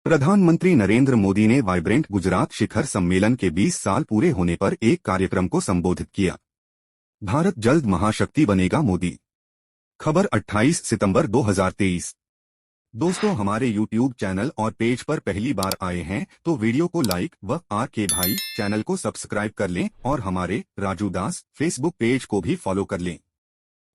प्रधानमंत्री नरेंद्र मोदी ने वाइब्रेंट गुजरात शिखर सम्मेलन के 20 साल पूरे होने पर एक कार्यक्रम को संबोधित किया। भारत जल्द महाशक्ति बनेगा मोदी। खबर 28 सितंबर 2023। दोस्तों, हमारे YouTube चैनल और पेज पर पहली बार आए हैं तो वीडियो को लाइक व RK भाई चैनल को सब्सक्राइब कर लें और हमारे राजू दास फेसबुक पेज को भी फॉलो कर लें।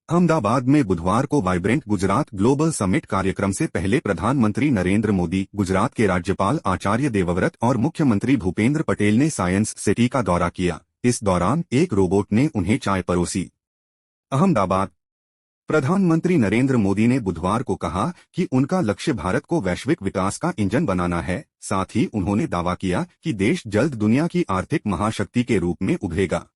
अहमदाबाद में बुधवार को वाइब्रेंट गुजरात ग्लोबल समिट कार्यक्रम से पहले प्रधानमंत्री नरेंद्र मोदी, गुजरात के राज्यपाल आचार्य देवव्रत और मुख्यमंत्री भूपेंद्र पटेल ने साइंस सिटी का दौरा किया। इस दौरान एक रोबोट ने उन्हें चाय परोसी। अहमदाबाद। प्रधानमंत्री नरेंद्र मोदी ने बुधवार को कहा कि उनका लक्ष्य भारत को वैश्विक विकास का इंजन बनाना है। साथ ही उन्होंने दावा किया कि देश जल्द दुनिया की आर्थिक महाशक्ति के रूप में उभरेगा।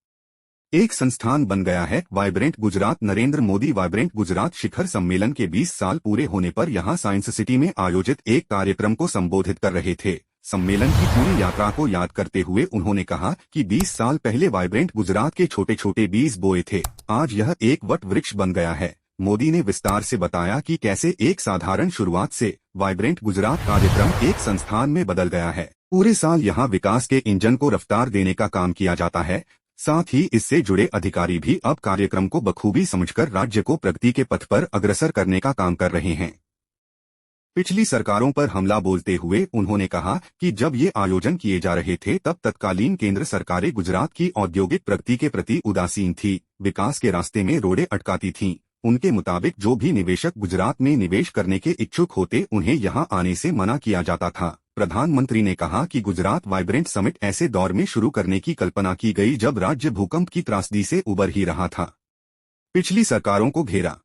एक संस्थान बन गया है वाइब्रेंट गुजरात। नरेंद्र मोदी वाइब्रेंट गुजरात शिखर सम्मेलन के 20 साल पूरे होने पर यहां साइंस सिटी में आयोजित एक कार्यक्रम को संबोधित कर रहे थे। सम्मेलन की पूरी यात्रा को याद करते हुए उन्होंने कहा कि 20 साल पहले वाइब्रेंट गुजरात के छोटे छोटे बीज बोए थे, आज यह एक वट वृक्ष बन गया है। मोदी ने विस्तार से बताया कि कैसे एक साधारण शुरुआत से वाइब्रेंट गुजरात कार्यक्रम एक संस्थान में बदल गया है। पूरे साल यहां विकास के इंजन को रफ्तार देने का काम किया जाता है। साथ ही इससे जुड़े अधिकारी भी अब कार्यक्रम को बखूबी समझकर राज्य को प्रगति के पथ पर अग्रसर करने का काम कर रहे हैं। पिछली सरकारों पर हमला बोलते हुए उन्होंने कहा कि जब ये आयोजन किए जा रहे थे तब तत्कालीन केंद्र सरकारें गुजरात की औद्योगिक प्रगति के प्रति उदासीन थी, विकास के रास्ते में रोड़े अटकाती थीं। उनके मुताबिक जो भी निवेशक गुजरात में निवेश करने के इच्छुक होते उन्हें यहां आने से मना किया जाता था। प्रधानमंत्री ने कहा कि गुजरात वाइब्रेंट समिट ऐसे दौर में शुरू करने की कल्पना की गई जब राज्य भूकंप की त्रासदी से उबर ही रहा था। पिछली सरकारों को घेरा।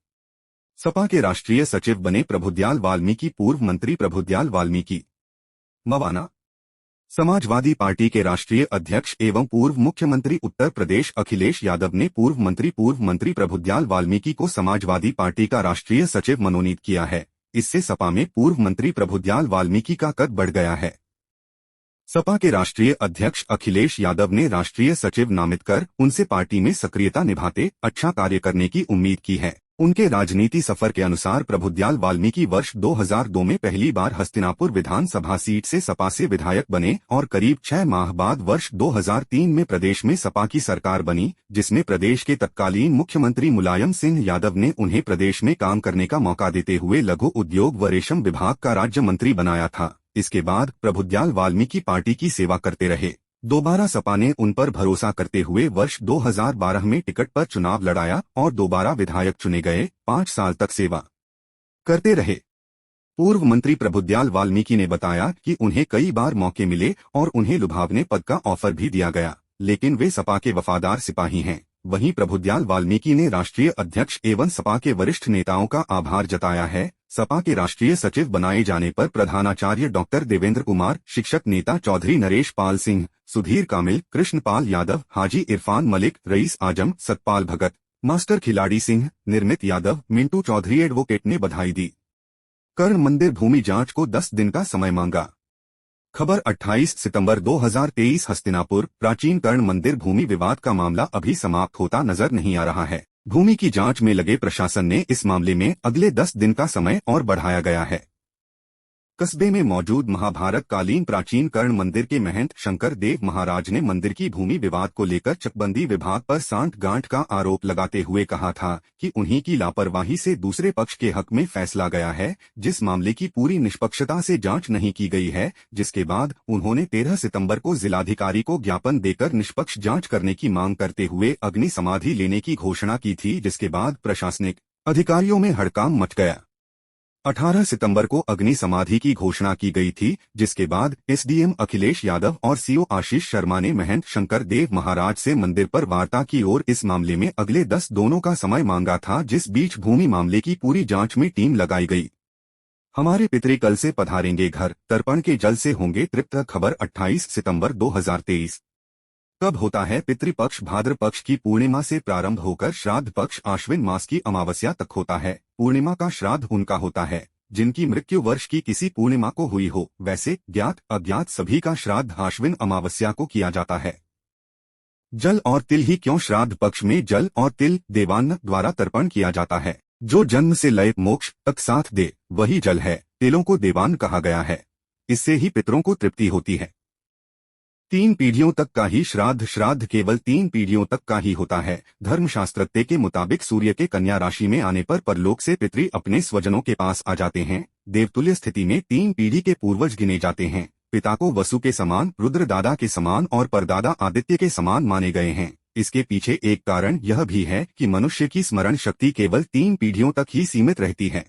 सपा के राष्ट्रीय सचिव बने प्रभुदयाल वाल्मीकि। पूर्व मंत्री प्रभुदयाल वाल्मीकि। मवाना। समाजवादी पार्टी के राष्ट्रीय अध्यक्ष एवं पूर्व मुख्यमंत्री उत्तर प्रदेश अखिलेश यादव ने पूर्व मंत्री प्रभुदयाल वाल्मीकि को समाजवादी पार्टी का राष्ट्रीय सचिव मनोनीत किया है। इससे सपा में पूर्व मंत्री प्रभुदयाल वाल्मीकि का कद बढ़ गया है। सपा के राष्ट्रीय अध्यक्ष अखिलेश यादव ने राष्ट्रीय सचिव नामित कर उनसे पार्टी में सक्रियता निभाते अच्छा कार्य करने की उम्मीद की है। उनके राजनीति सफर के अनुसार प्रभुदयाल वाल्मीकि वर्ष 2002 में पहली बार हस्तिनापुर विधानसभा सीट से सपा से विधायक बने और करीब 6 माह बाद वर्ष 2003 में प्रदेश में सपा की सरकार बनी, जिसमें प्रदेश के तत्कालीन मुख्यमंत्री मुलायम सिंह यादव ने उन्हें प्रदेश में काम करने का मौका देते हुए लघु उद्योग व रेशम विभाग का राज्य मंत्री बनाया था। इसके बाद प्रभुदयाल वाल्मीकि पार्टी की सेवा करते रहे। दोबारा सपा ने उन पर भरोसा करते हुए वर्ष 2012 में टिकट पर चुनाव लड़ाया और दोबारा विधायक चुने गए। 5 साल तक सेवा करते रहे। पूर्व मंत्री प्रभुदयाल वाल्मीकि ने बताया कि उन्हें कई बार मौके मिले और उन्हें लुभावने पद का ऑफर भी दिया गया, लेकिन वे सपा के वफादार सिपाही हैं। वहीं प्रभुदयाल वाल्मीकि ने राष्ट्रीय अध्यक्ष एवं सपा के वरिष्ठ नेताओं का आभार जताया है। सपा के राष्ट्रीय सचिव बनाए जाने पर प्रधानाचार्य डॉक्टर देवेंद्र कुमार, शिक्षक नेता चौधरी नरेश पाल सिंह, सुधीर कामिल, कृष्णपाल यादव, हाजी इरफान मलिक, रईस आजम, सतपाल भगत, मास्टर खिलाड़ी सिंह, निर्मित यादव, मिंटू चौधरी एडवोकेट ने बधाई दी। कर्ण मंदिर भूमि जांच को 10 दिन का समय मांगा। खबर 28 सितंबर 2023। हस्तिनापुर प्राचीन कर्ण मंदिर भूमि विवाद का मामला अभी समाप्त होता नजर नहीं आ रहा है। भूमि की जांच में लगे प्रशासन ने इस मामले में अगले 10 दिन का समय और बढ़ाया गया है। कस्बे में मौजूद महाभारत कालीन प्राचीन कर्ण मंदिर के महंत शंकर देव महाराज ने मंदिर की भूमि विवाद को लेकर चकबंदी विभाग पर सांठ गांठ का आरोप लगाते हुए कहा था कि उन्हीं की लापरवाही से दूसरे पक्ष के हक में फैसला गया है, जिस मामले की पूरी निष्पक्षता से जांच नहीं की गई है। जिसके बाद उन्होंने 13 सितंबर को जिलाधिकारी को ज्ञापन देकर निष्पक्ष जाँच करने की मांग करते हुए अग्नि समाधि लेने की घोषणा की थी, जिसके बाद प्रशासनिक अधिकारियों में हड़कांप मच गया। 18 सितंबर को अग्नि समाधि की घोषणा की गई थी, जिसके बाद एसडीएम अखिलेश यादव और सीओ आशीष शर्मा ने महंत शंकर देव महाराज से मंदिर पर वार्ता की और इस मामले में अगले 10 दिनों का समय मांगा था, जिस बीच भूमि मामले की पूरी जांच में टीम लगाई गई। हमारे पितृ कल से पधारेंगे घर, तर्पण के जल से होंगे तृप्त। खबर 28 सितंबर 2023। कब होता है पितृपक्ष? भाद्र पक्ष की पूर्णिमा से प्रारंभ होकर श्राद्ध पक्ष आश्विन मास की अमावस्या तक होता है। पूर्णिमा का श्राद्ध उनका होता है जिनकी मृत्यु वर्ष की किसी पूर्णिमा को हुई हो। वैसे ज्ञात अज्ञात सभी का श्राद्ध आश्विन अमावस्या को किया जाता है। जल और तिल ही क्यों? श्राद्ध पक्ष में जल और तिल देवान्न द्वारा तर्पण किया जाता है। जो जन्म से लय मोक्ष तक साथ दे वही जल है। तिलों को देवान्न कहा गया है। इससे ही पितरों को तृप्ति होती है। 3 पीढ़ियों तक का ही श्राद्ध केवल 3 पीढ़ियों तक का ही होता है। धर्मशास्त्रज्ञ के मुताबिक सूर्य के कन्या राशि में आने पर परलोक से पितृ अपने स्वजनों के पास आ जाते हैं। देवतुल्य स्थिति में 3 पीढ़ी के पूर्वज गिने जाते हैं। पिता को वसु के समान, रुद्र दादा के समान और परदादा आदित्य के समान माने गए हैं। इसके पीछे एक कारण यह भी है कि मनुष्य की स्मरण शक्ति केवल 3 पीढ़ियों तक ही सीमित रहती है।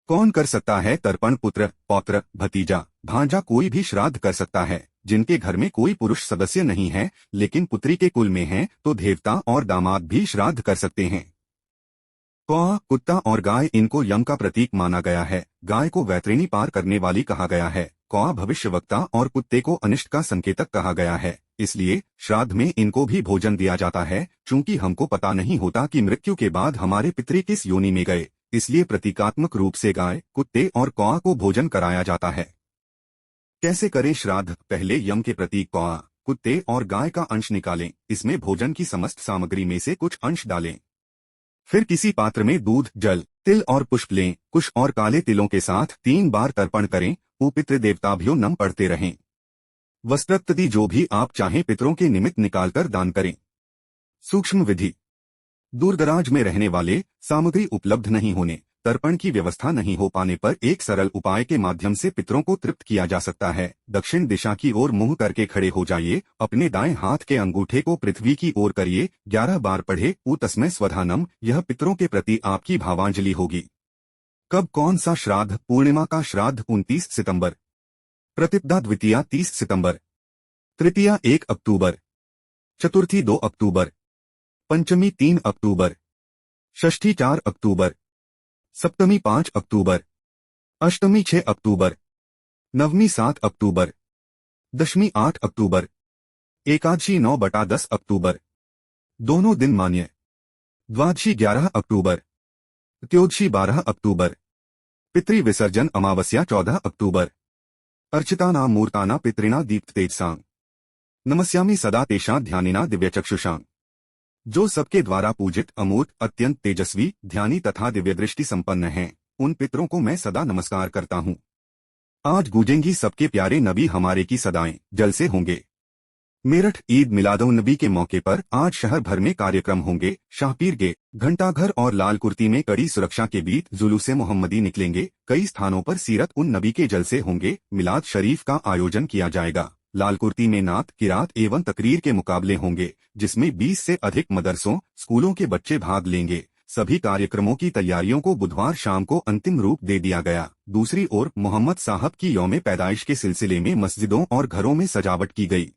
कौन कर सकता है तर्पण? पुत्र, पौत्र, भतीजा, भांजा कोई भी श्राद्ध कर सकता है। जिनके घर में कोई पुरुष सदस्य नहीं है लेकिन पुत्री के कुल में है तो देवता और दामाद भी श्राद्ध कर सकते हैं। कौआ, कुत्ता और गाय, इनको यम का प्रतीक माना गया है। गाय को वैतरणी पार करने वाली कहा गया है। कौआ भविष्यवक्ता और कुत्ते को अनिष्ट का संकेतक कहा गया है। इसलिए श्राद्ध में इनको भी भोजन दिया जाता है। चूंकि हमको पता नहीं होता कि मृत्यु के बाद हमारे पितृ किस योनि में गए, इसलिए प्रतीकात्मक रूप से गाय, कुत्ते और कौआ को भोजन कराया जाता है। कैसे करें श्राद्ध? पहले यम के प्रतीक कौआ, कुत्ते और गाय का अंश निकालें। इसमें भोजन की समस्त सामग्री में से कुछ अंश डालें। फिर किसी पात्र में दूध, जल, तिल और पुष्प लें। कुश और काले तिलों के साथ 3 बार तर्पण करें। पितृ देवताभ्यो नम पढ़ते रहें। वस्त्रत्ति जो भी आप चाहें पितरों के निमित्त निकालकर दान करें। सूक्ष्म विधि: दूरदराज में रहने वाले, सामग्री उपलब्ध नहीं होने, तर्पण की व्यवस्था नहीं हो पाने पर एक सरल उपाय के माध्यम से पितरों को तृप्त किया जा सकता है। दक्षिण दिशा की ओर मुंह करके खड़े हो जाइए। अपने दाएं हाथ के अंगूठे को पृथ्वी की ओर करिए। 11 बार पढ़े उ तस्मै स्वधानम। यह पितरों के प्रति आपकी भावांजलि होगी। कब कौन सा श्राद्ध? पूर्णिमा का श्राद्ध 29 सितंबर, प्रतिपदा द्वितीया 30 सितंबर, तृतीया 1 अक्टूबर, चतुर्थी 2 अक्टूबर, पंचमी 3 अक्टूबर, षष्ठी 4 अक्टूबर, सप्तमी 5 अक्टूबर, अष्टमी 6 अक्टूबर, नवमी 7 अक्टूबर, दशमी 8 अक्टूबर, एकादशी 9/10 अक्टूबर। दोनों दिन मान्य। द्वादशी 11 अक्टूबर, त्रयोदशी 12 अक्टूबर, पितृ विसर्जन अमावस्या 14 अक्टूबर। अर्चितानां मूर्ताना पितृणा दीप्ततेजसां नमस्यामि सदा तेषां ध्यानिना दिव्यचक्षुषां। जो सबके द्वारा पूजित, अमूर्त, अत्यंत तेजस्वी, ध्यानी तथा दिव्यदृष्टि संपन्न हैं, उन पितरों को मैं सदा नमस्कार करता हूँ। आज गूंजेंगी सबके प्यारे नबी हमारे की सदाएं, जलसे होंगे। मेरठ ईद मिलादुन्नबी के मौके पर आज शहर भर में कार्यक्रम होंगे। शाहपीर गेट, घंटाघर और लाल कुर्ती में कड़ी सुरक्षा के बीच जुलूसे मोहम्मदी निकलेंगे। कई स्थानों पर सीरत उन नबी के जलसे होंगे। मिलाद शरीफ का आयोजन किया जाएगा। लाल कुर्ती में नात, किरात एवं तकरीर के मुकाबले होंगे, जिसमें 20 से अधिक मदरसों, स्कूलों के बच्चे भाग लेंगे। सभी कार्यक्रमों की तैयारियों को बुधवार शाम को अंतिम रूप दे दिया गया। दूसरी ओर मोहम्मद साहब की यौम पैदाइश के सिलसिले में मस्जिदों और घरों में सजावट की गई।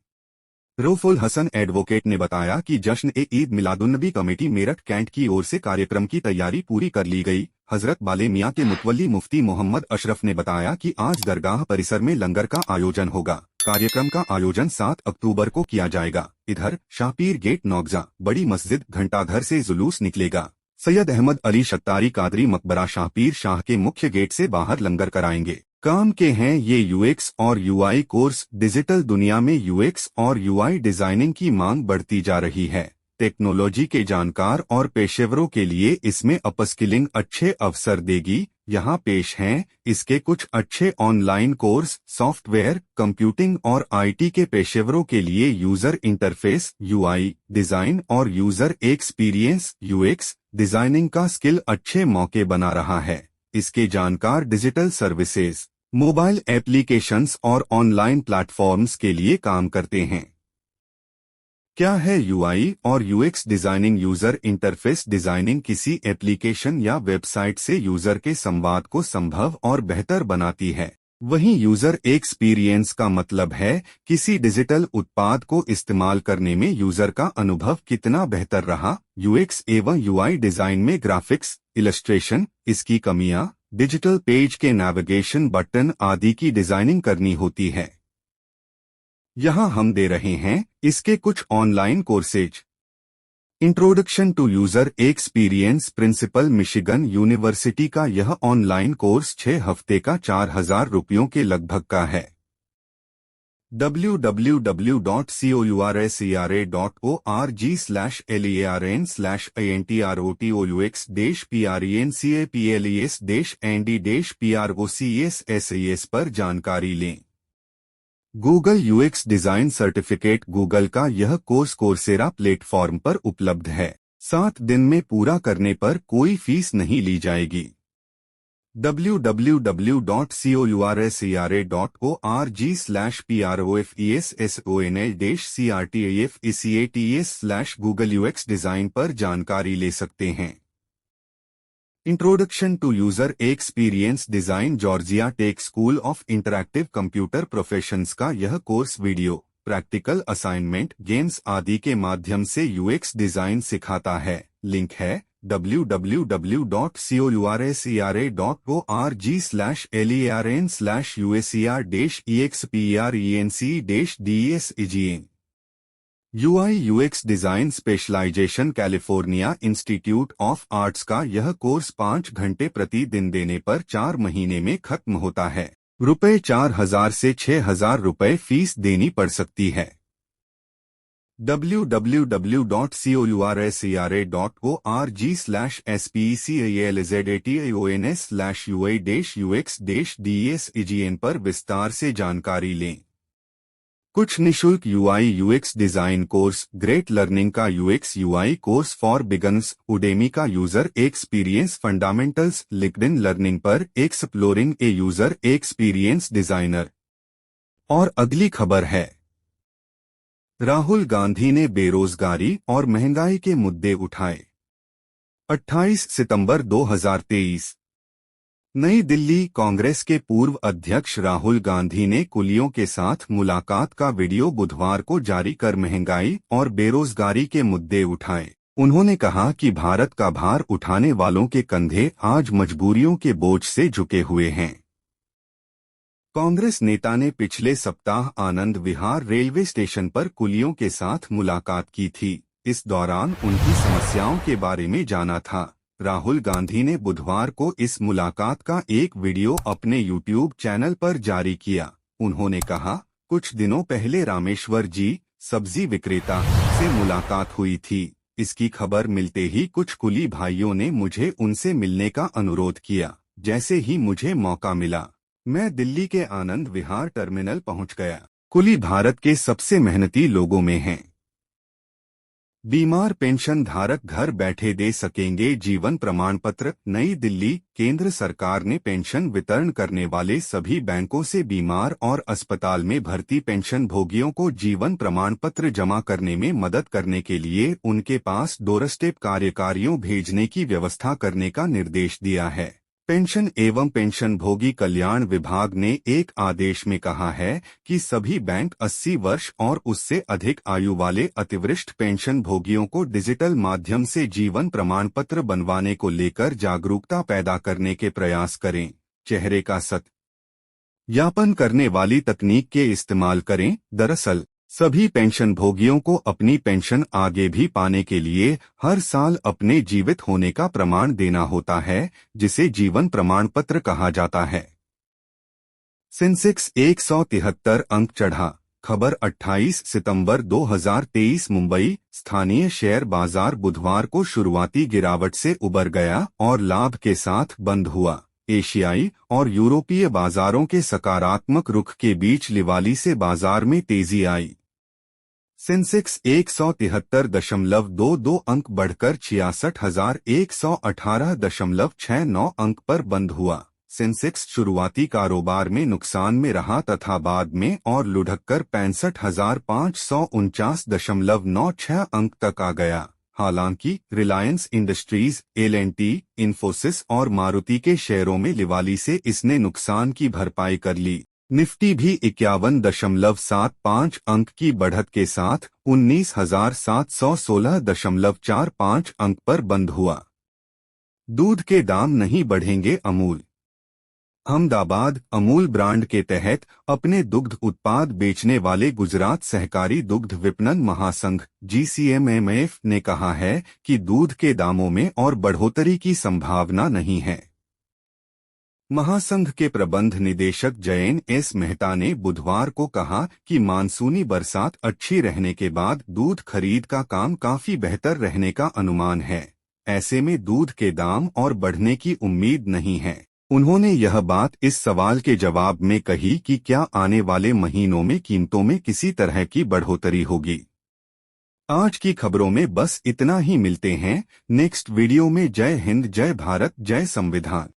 रऊफुल हसन एडवोकेट ने बताया कि जश्न-ए-ईद मिलादुन्नबी कमेटी मेरठ कैंट की ओर से कार्यक्रम की तैयारी पूरी कर ली गई। हजरत बाले मियां के मुतवल्ली मुफ्ती मोहम्मद अशरफ ने बताया कि आज दरगाह परिसर में लंगर का आयोजन होगा। कार्यक्रम का आयोजन 7 अक्टूबर को किया जाएगा। इधर शाहपीर गेट नौगजा बड़ी मस्जिद घंटाघर से जुलूस निकलेगा। सैयद अहमद अली शत्तारी कादरी मकबरा शाहपीर शाह के मुख्य गेट से बाहर लंगर कराएंगे। काम के हैं ये यूएक्स और यूआई कोर्स। डिजिटल दुनिया में यूएक्स और यूआई डिजाइनिंग की मांग बढ़ती जा रही है। टेक्नोलॉजी के जानकार और पेशेवरों के लिए इसमें अपस्किलिंग अच्छे अवसर देगी। यहाँ पेश हैं इसके कुछ अच्छे ऑनलाइन कोर्स। सॉफ्टवेयर, कंप्यूटिंग और आईटी के पेशेवरों के लिए यूजर इंटरफेस, यूआई डिजाइन और यूजर एक्सपीरियंस यूएक्स डिजाइनिंग का स्किल अच्छे मौके बना रहा है। इसके जानकार डिजिटल सर्विसेज, मोबाइल एप्लीकेशंस और ऑनलाइन प्लेटफॉर्म्स के लिए काम करते हैं। क्या है यूआई और UX designing? User interface designing किसी एप्लीकेशन या वेबसाइट से यूजर के संवाद को संभव और बेहतर बनाती है। वहीं यूजर एक्सपीरियंस का मतलब है किसी डिजिटल उत्पाद को इस्तेमाल करने में यूजर का अनुभव कितना बेहतर रहा। यूएक्स एवं यूआई डिजाइन में ग्राफिक्स, इलस्ट्रेशन, इसकी कमियां, डिजिटल पेज के नेविगेशन बटन आदि की डिजाइनिंग करनी होती है। यहाँ हम दे रहे हैं इसके कुछ online courses. Introduction to user experience principle Michigan university का यह ऑनलाइन कोर्स 6 हफ्ते का 4000 रुपयों के लगभग का है। www.courses.ard.org/learns/intros-practicles-and-process पर जानकारी लें। Google UX design certificate Google का यह कोर्स कोर्सेरा प्लेटफॉर्म पर उपलब्ध है। 7 दिन में पूरा करने पर कोई फीस नहीं ली जाएगी। www.courses.ard.professional-crtafs/google UX डिजाइन पर जानकारी ले सकते हैं। Introduction to user experience design Georgia Tech school of interactive computer professions का यह course video, practical assignment, games आदि के माध्यम से यूएक्स डिजाइन सिखाता है। लिंक है www.courses.ard/learn/user-experiencing-des UI UX design specialization California institute of arts का यह कोर्स 5 घंटे प्रति दिन देने पर 4 महीने में खत्म होता है। रुपए 4,000 से 6,000 रुपए फीस देनी पड़ सकती है। www.courses.ard.professionals/UI-UX-DES पर विस्तार से जानकारी लें। कुछ निशुल्क UI UX design course, Great Learning का UX UI कोर्स फॉर बिगनर्स, उडेमी का user experience fundamentals, LinkedIn learning पर exploring a user experience designer. और अगली खबर है, राहुल गांधी ने बेरोजगारी और महंगाई के मुद्दे उठाए। 28 सितंबर 2023 नई दिल्ली। कांग्रेस के पूर्व अध्यक्ष राहुल गांधी ने कुलियों के साथ मुलाकात का वीडियो बुधवार को जारी कर महंगाई और बेरोजगारी के मुद्दे उठाए। उन्होंने कहा कि भारत का भार उठाने वालों के कंधे आज मजबूरियों के बोझ से झुके हुए हैं। कांग्रेस नेता ने पिछले सप्ताह आनंद विहार रेलवे स्टेशन पर कुलियों के साथ मुलाकात की थी। इस दौरान उनकी समस्याओं के बारे में जाना था। राहुल गांधी ने बुधवार को इस मुलाकात का एक वीडियो अपने यूट्यूब चैनल पर जारी किया। उन्होंने कहा, कुछ दिनों पहले रामेश्वर जी, सब्जी विक्रेता, से मुलाकात हुई थी। इसकी खबर मिलते ही कुछ कुली भाइयों ने मुझे उनसे मिलने का अनुरोध किया। जैसे ही मुझे मौका मिला, मैं दिल्ली के आनंद विहार टर्मिनल पहुंच गया। कुली भारत के सबसे मेहनती लोगों में हैं। बीमार पेंशन धारक घर बैठे दे सकेंगे जीवन प्रमाण पत्र। नई दिल्ली। केंद्र सरकार ने पेंशन वितरण करने वाले सभी बैंकों से बीमार और अस्पताल में भर्ती पेंशन भोगियों को जीवन प्रमाण पत्र जमा करने में मदद करने के लिए उनके पास डोरस्टेप कार्यकारियों भेजने की व्यवस्था करने का निर्देश दिया है। पेंशन एवं पेंशन भोगी कल्याण विभाग ने एक आदेश में कहा है कि सभी बैंक 80 वर्ष और उससे अधिक आयु वाले अतिवरिष्ठ पेंशन भोगियों को डिजिटल माध्यम से जीवन प्रमाण पत्र बनवाने को लेकर जागरूकता पैदा करने के प्रयास करें। चेहरे का सत्यापन करने वाली तकनीक के इस्तेमाल करें। दरअसल सभी पेंशन भोगियों को अपनी पेंशन आगे भी पाने के लिए हर साल अपने जीवित होने का प्रमाण देना होता है, जिसे जीवन प्रमाण पत्र कहा जाता है। सेंसेक्स 173 अंक चढ़ा। खबर 28 सितंबर 2023 मुंबई। स्थानीय शेयर बाजार बुधवार को शुरुआती गिरावट से उबर गया और लाभ के साथ बंद हुआ। एशियाई और यूरोपीय बाजारों के सकारात्मक रुख के बीच लिवाली से बाजार में तेजी आई। सेंसेक्स 173.22 अंक बढ़कर 66,118.69 अंक पर बंद हुआ। सेंसेक्स शुरुआती कारोबार में नुकसान में रहा तथा बाद में और लुढ़ककर 65,549.96 अंक तक आ गया। हालांकि रिलायंस इंडस्ट्रीज, L&T, इन्फोसिस और मारुति के शेयरों में लिवाली से इसने नुकसान की भरपाई कर ली। निफ्टी भी 51.75 अंक की बढ़त के साथ 19,716.45 अंक पर बंद हुआ। दूध के दाम नहीं बढ़ेंगे। अमूल। अहमदाबाद। अमूल ब्रांड के तहत अपने दुग्ध उत्पाद बेचने वाले गुजरात सहकारी दुग्ध विपणन महासंघ GCMMF ने कहा है कि दूध के दामों में और बढ़ोतरी की संभावना नहीं है। महासंघ के प्रबंध निदेशक जयन एस मेहता ने बुधवार को कहा कि मानसूनी बरसात अच्छी रहने के बाद दूध खरीद का काम काफी बेहतर रहने का अनुमान है। ऐसे में दूध के दाम और बढ़ने की उम्मीद नहीं है। उन्होंने यह बात इस सवाल के जवाब में कही कि क्या आने वाले महीनों में कीमतों में किसी तरह की बढ़ोतरी होगी। आज की खबरों में बस इतना ही। मिलते हैं नेक्स्ट वीडियो में। जय हिंद, जय भारत, जय संविधान।